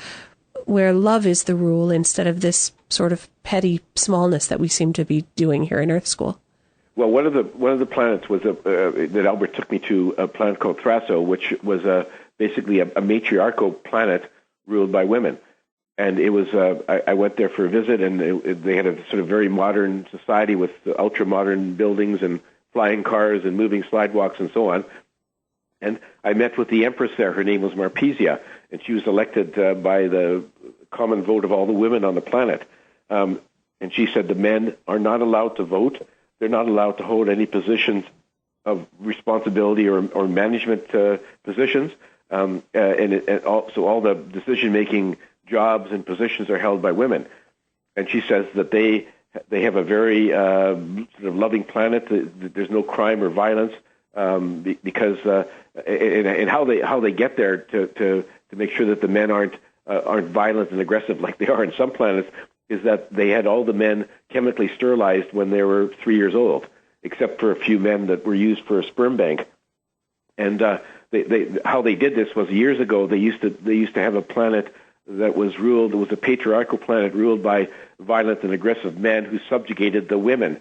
where love is the rule instead of this sort of petty smallness that we seem to be doing here in Earth School. Well, one of the planets was that Albert took me to, a planet called Thraso, which was basically a matriarchal planet ruled by women. And it was I went there for a visit, and they had a sort of very modern society with ultra-modern buildings and flying cars and moving slidewalks and so on. And I met with the Empress there. Her name was Marpesia, and she was elected by the common vote of all the women on the planet. And she said the men are not allowed to vote. They're not allowed to hold any positions of responsibility or management positions. So all the decision-making jobs and positions are held by women. And she says that they have a very sort of loving planet. There's no crime or violence because and how they get there to make sure that the men aren't violent and aggressive like they are in some planets is that they had all the men chemically sterilized when they were 3 years old, except for a few men that were used for a sperm bank. And how they did this was years ago. They used to have a planet that was ruled. It was a patriarchal planet ruled by violent and aggressive men who subjugated the women.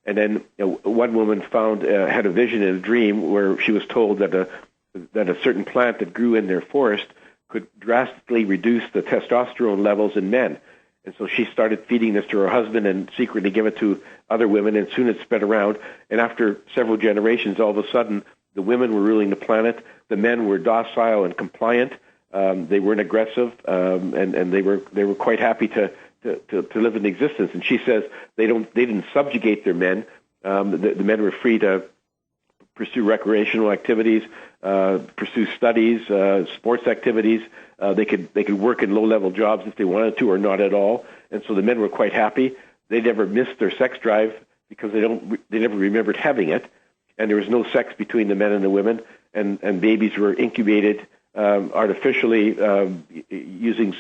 And then one woman had a vision in a dream where she was told that a certain plant that grew in their forest could drastically reduce the testosterone levels in men. And so she started feeding this to her husband and secretly gave it to other women, and soon it spread around. And after several generations, all of a sudden, the women were ruling the planet. The men were docile and compliant. They weren't aggressive, and they were quite happy to live in existence. And she says they didn't subjugate their men. The men were free to pursue recreational activities, pursue studies, sports activities. They could work in low-level jobs if they wanted to, or not at all. And so the men were quite happy. They never missed their sex drive because they never remembered having it. And there was no sex between the men and the women. And babies were incubated artificially using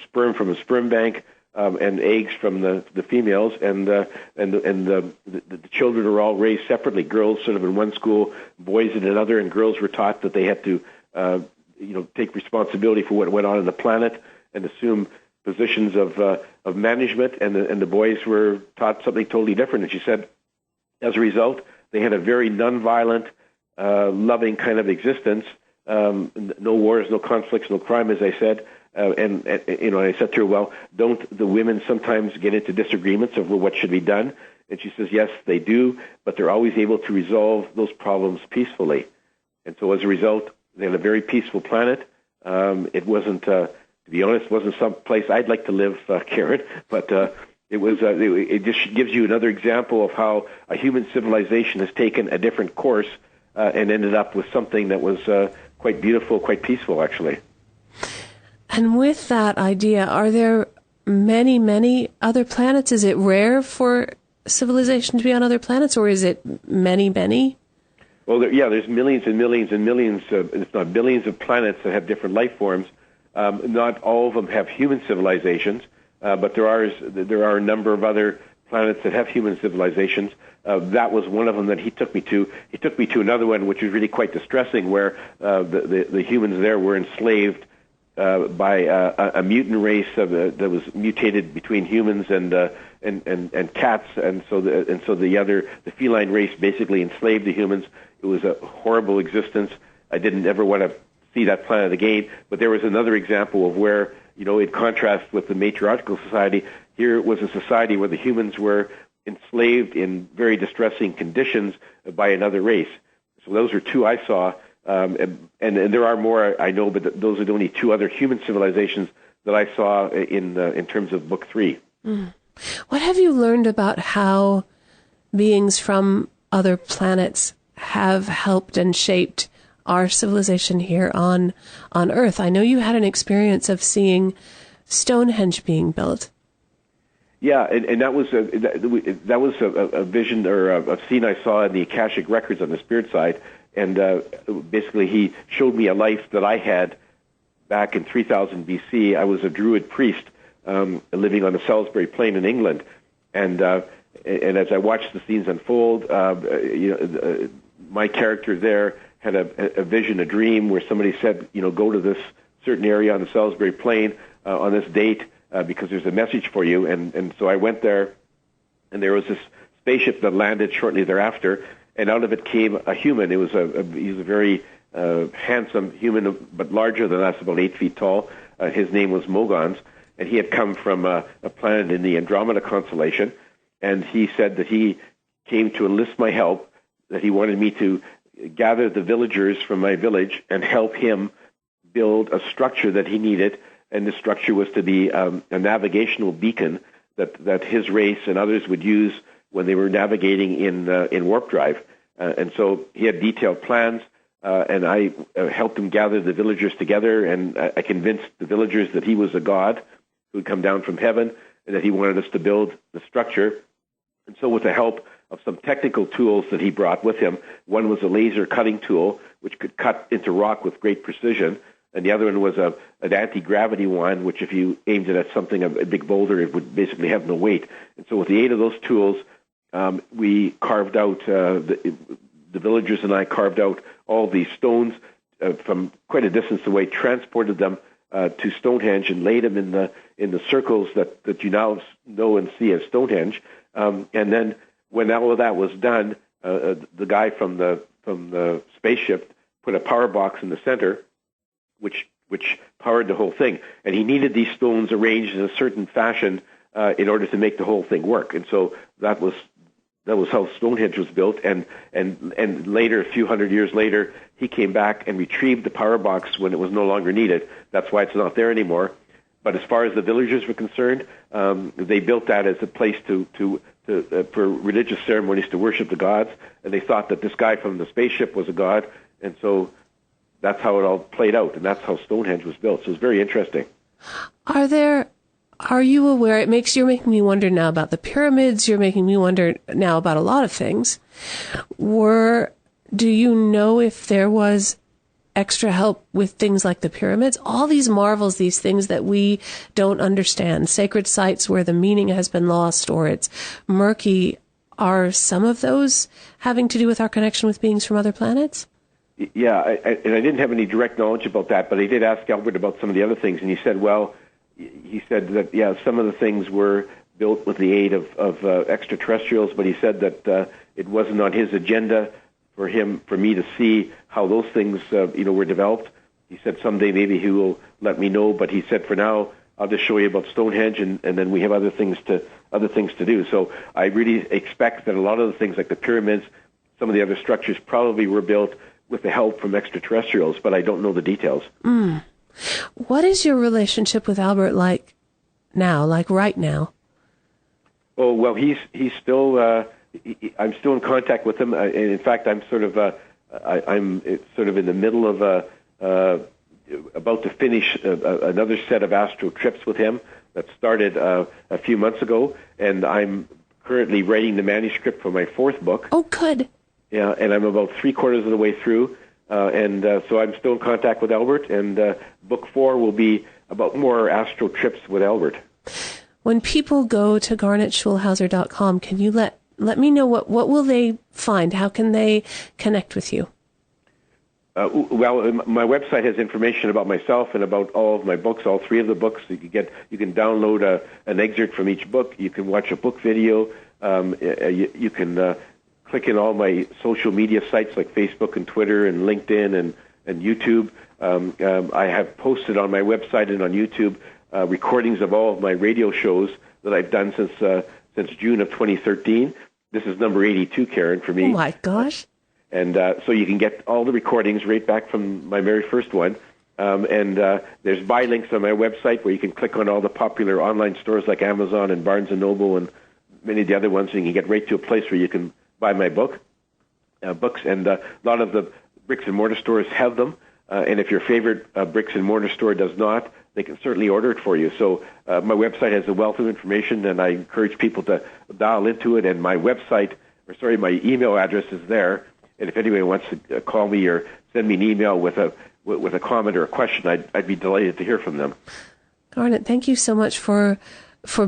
sperm from a sperm bank and eggs from the females, and the children are all raised separately. Girls sort of in one school, boys in another, and girls were taught that they had to take responsibility for what went on in the planet and assume positions of management, and the boys were taught something totally different. And she said, as a result, they had a very nonviolent, loving kind of existence. No wars, no conflicts, no crime, as I said. And I said to her, well, don't the women sometimes get into disagreements over what should be done? And she says, yes, they do, but they're always able to resolve those problems peacefully. And so as a result, they had a very peaceful planet. It wasn't, to be honest, wasn't some place I'd like to live, Karen, but it was. It just gives you another example of how a human civilization has taken a different course and ended up with something that was quite beautiful, quite peaceful, actually. And with that idea, are there many, many other planets? Is it rare for civilization to be on other planets, or is it many, many? Well, there's millions and millions and millions, if not billions of planets that have different life forms. Not all of them have human civilizations, but there are a number of other planets that have human civilizations. That was one of them that he took me to. He took me to another one, which was really quite distressing, where the humans there were enslaved by a mutant race that was mutated between humans and cats, and so the feline race basically enslaved the humans. It was a horrible existence. I didn't ever want to see that planet again. But there was another example of where, in contrast with the matriarchal society, here was a society where the humans were enslaved in very distressing conditions by another race. So those are two I saw. And there are more, I know, but those are the only two other human civilizations that I saw in terms of Book 3. Mm. What have you learned about how beings from other planets have helped and shaped our civilization here on Earth? I know you had an experience of seeing Stonehenge being built. Yeah, and that was a vision or a scene I saw in the Akashic records on the spirit side. And basically, he showed me a life that I had back in 3000 BC. I was a Druid priest living on the Salisbury Plain in England. And as I watched the scenes unfold, my character there had a vision, a dream, where somebody said, go to this certain area on the Salisbury Plain. on this date because there's a message for you. And so I went there, and there was this spaceship that landed shortly thereafter, and out of it came a human. He was a very handsome human, but larger than us, about 8 feet tall. His name was Mogons, and he had come from a planet in the Andromeda constellation, and he said that he came to enlist my help, that he wanted me to gather the villagers from my village and help him build a structure that he needed, and the structure was to be a navigational beacon that his race and others would use when they were navigating in warp drive. And so he had detailed plans, and I helped him gather the villagers together, and I convinced the villagers that he was a god who had come down from heaven and that he wanted us to build the structure. And so with the help of some technical tools that he brought with him, one was a laser cutting tool, which could cut into rock with great precision, and the other one was an anti-gravity wand, which if you aimed it at something, a big boulder, it would basically have no weight. And so with the aid of those tools, we carved out, the villagers and I carved out all these stones from quite a distance away, transported them to Stonehenge and laid them in the circles that you now know and see as Stonehenge. And then when all of that was done, the guy from the spaceship put a power box in the center, which powered the whole thing. And he needed these stones arranged in a certain fashion in order to make the whole thing work. And so that was how Stonehenge was built. And later, a few hundred years later, he came back and retrieved the power box when it was no longer needed. That's why it's not there anymore. But as far as the villagers were concerned, they built that as a place for religious ceremonies to worship the gods. And they thought that this guy from the spaceship was a god. And so that's how it all played out, and that's how Stonehenge was built. So it's very interesting. Are you aware, you're making me wonder now about the pyramids, you're making me wonder now about a lot of things. Do you know if there was extra help with things like the pyramids? All these marvels, these things that we don't understand, sacred sites where the meaning has been lost or it's murky, are some of those having to do with our connection with beings from other planets? Yeah, and I didn't have any direct knowledge about that, but I did ask Albert about some of the other things, and he said that, some of the things were built with the aid of extraterrestrials, but he said that it wasn't on his agenda for me to see how those things, were developed. He said someday maybe he will let me know, but he said for now I'll just show you about Stonehenge, and then we have other things to do. So I really expect that a lot of the things like the pyramids, some of the other structures probably were built with the help from extraterrestrials, but I don't know the details. What is your relationship with Albert like now, like right now? Oh, well, he's still, I'm still in contact with him. And in fact, I'm sort of in the middle of about to finish another set of astral trips with him that started a few months ago, and I'm currently writing the manuscript for my fourth book. Oh, good. Yeah, and I'm about 3/4 of the way through, so I'm still in contact with Albert, and book 4 will be about more astral trips with Albert. When people go to GarnetSchulhauser.com, can you let me know what will they find? How can they connect with you? Well, my website has information about myself and about all of my books, all 3 of the books. You can download an excerpt from each book. You can watch a book video. You can click in all my social media sites like Facebook and Twitter and LinkedIn and YouTube. I have posted on my website and on YouTube recordings of all of my radio shows that I've done since June of 2013. This is number 82, Karen, for me. Oh, my gosh. And so you can get all the recordings right back from my very first one. And there's buy links on my website where you can click on all the popular online stores like Amazon and Barnes & Noble and many of the other ones, and you can get right to a place where you can buy my books. And a lot of the bricks and mortar stores have them. And if your favorite bricks and mortar store does not, they can certainly order it for you. So my website has a wealth of information, and I encourage people to dial into it. And my email address is there. And if anybody wants to call me or send me an email with a comment or a question, I'd be delighted to hear from them. Garnet, thank you so much for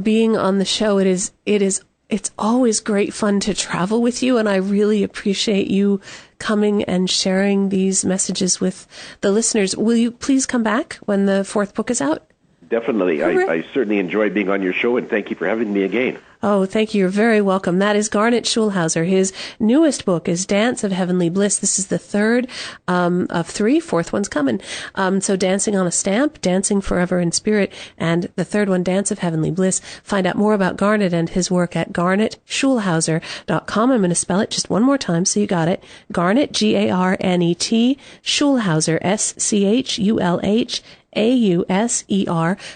being on the show. It's always great fun to travel with you, and I really appreciate you coming and sharing these messages with the listeners. Will you please come back when the 4th book is out? Definitely. I certainly enjoy being on your show, and thank you for having me again. Oh, thank you. You're very welcome. That is Garnet Schulhauser. His newest book is Dance of Heavenly Bliss. This is the third of three. Fourth one's coming. So Dancing on a Stamp, Dancing Forever in Spirit, and the third one, Dance of Heavenly Bliss. Find out more about Garnet and his work at garnetschulhauser.com. I'm going to spell it just one more time so you got it. Garnet, Garnet, Schulhauser, Schulhauser,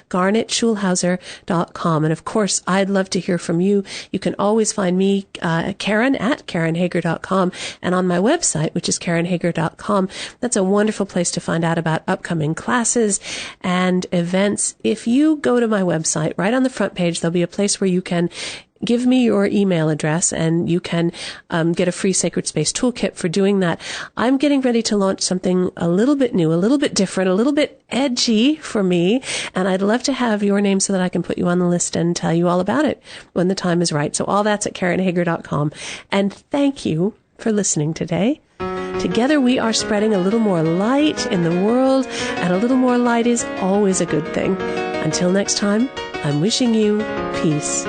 garnetschulhauser.com. And of course, I'd love to hear from you. You can always find me, Karen, at KarenHager.com, and on my website, which is KarenHager.com. That's a wonderful place to find out about upcoming classes and events. If you go to my website, right on the front page, there'll be a place where you can give me your email address, and you can get a free Sacred Space toolkit for doing that. I'm getting ready to launch something a little bit new, a little bit different, a little bit edgy for me, and I'd love to have your name so that I can put you on the list and tell you all about it when the time is right. So all that's at KarenHager.com. And thank you for listening today. Together we are spreading a little more light in the world, and a little more light is always a good thing. Until next time, I'm wishing you peace.